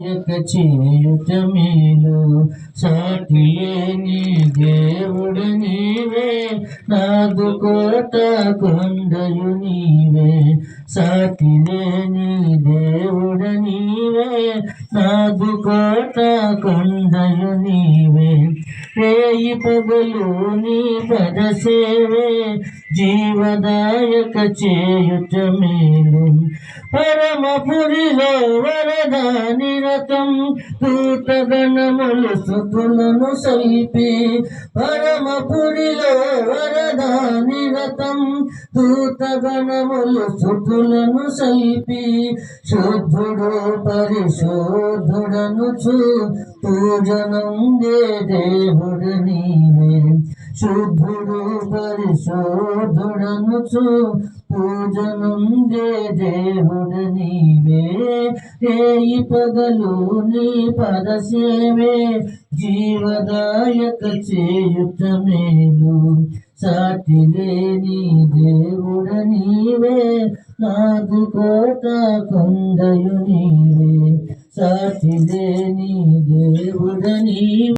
చేయుట మేలు సాటి లేని దేవుడు నీవే నాదు కోట కొండయు నీవే సాటి లేని దేవుడు నీవే నాదు కోట కొండయు నీవే రేయి పగలు నీ పద సేవే జీవదాయక చేయుట మేలు పరమపురిలో వరదా నిరతం దూతగణములు స్తుతులను సైపి పరమపురిలో వరదా నిరతం దూతగణములు స్తుతులను సైపి శుద్ధుడు పరిశుద్ధుడనుచు పూజనం దేవుడు నీవే శుద్ధుడు పరిశుద్ధుడనుచు పూజనం దేవుడు నీవే రేయి పగలు నీ పద సేవే జీవదాయక చేయుట మేలు సాటి లేని దేవుడ నీవే నాదు కోట కొండయు నీవే సాటి లేని దేవుడ నీవే